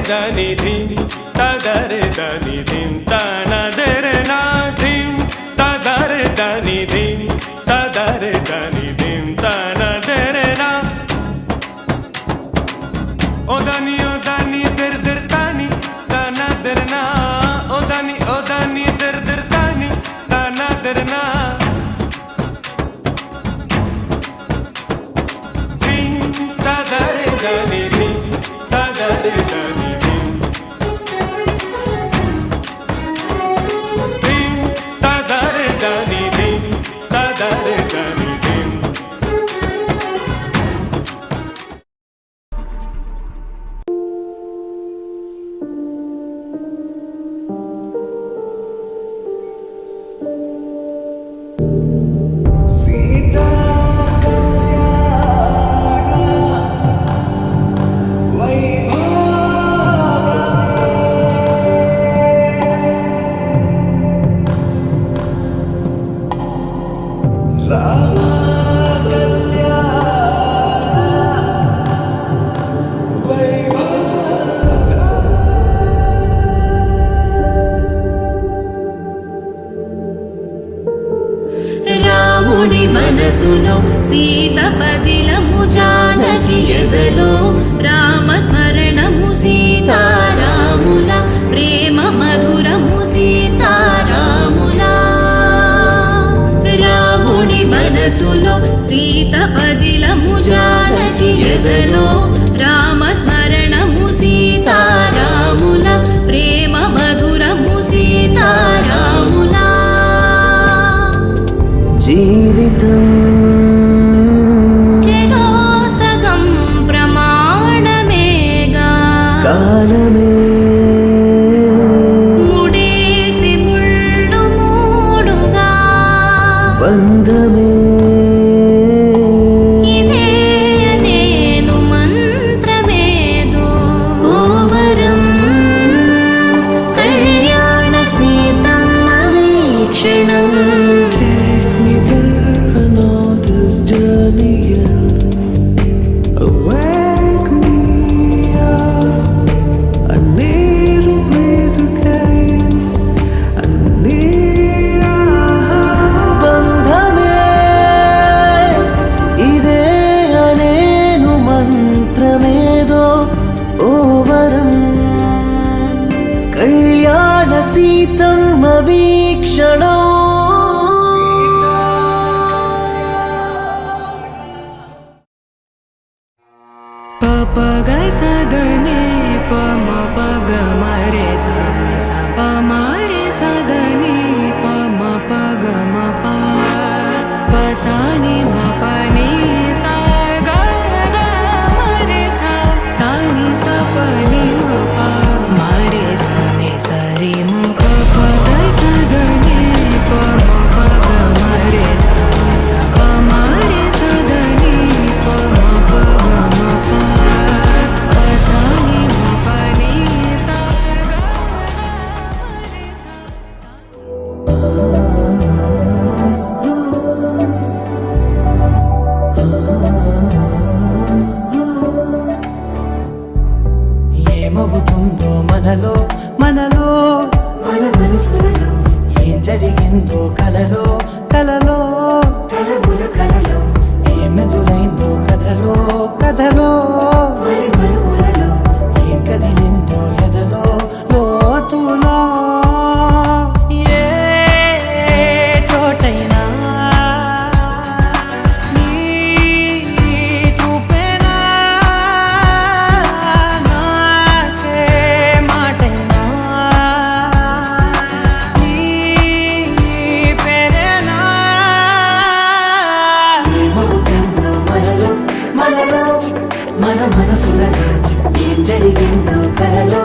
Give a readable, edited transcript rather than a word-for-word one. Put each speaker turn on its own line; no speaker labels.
దని ధిం తదరే దని ధిం తనదరే నా ధిం తదరే దని ధిం తదరే దని ధిం తనదరే నా ఓ దని దర్ దర్ తాని తనదరే నా ఓ దని దర్ దర్ తాని తనదరే నా ధిం తదరే దని ధిం తదరే దని ధిం ధిం తదరే దని ధిం తదరే దని ధిం
సీతా కళ్యాణ వైభవమే రామ కళ్యాణ
రాముని మనసులో సీత పదిలము జానకి ఎదలో రామ స్మరణము సీతారాముల ప్రేమ మధురము సీతారాముల రాముని మనసులో సీత పదిలము జానకి ఎదలో రామ స్మరణము సీతారాముల ప్రేమ మధురము సీతారాముల
జీవితం
చెరో సగం ప్రమాణమేగా
కాలమే
ముడేసి ముళ్ళు మూడుగా
బంధమే
ఇదే నేను మంత్రమేదో ఓవరం కళ్యాణ Seethamma వీక్షణం
me there and all this journey awake me up. I need to breathe again. I need బంధమే ఇదే అనేను మంత్రమేదో ఓవరం కళ్యాణ సీతమ్మ వీక్షణం
పగ సదని పమ పగ మరే స పమరే సదని పమ పగ మ పసాని మ పని సా గ మరే సాని స పని మ ప మరే సని సరి మ పగ సదని పమ పగ మరే స పమరే సదని పమ పగ మ పసాని మ పని సా గ మరే
ఏమవుతుందో మనలో మనలో మన మనసులలో ఏం జరిగిందో కలలో కలలో తలముల కలలో ఏమెదురైందో కథలో కథలో మరి మరుపులలో ఏం కదిలిందో ఎదలో లోతులో ఏ చోటైనా నీ చూపేనా నాకే మాటైనా నీ పేరేనా ఏమవుతుందో మనలో మనలో మన మనసులలో ఏం జరిగిందో కలలో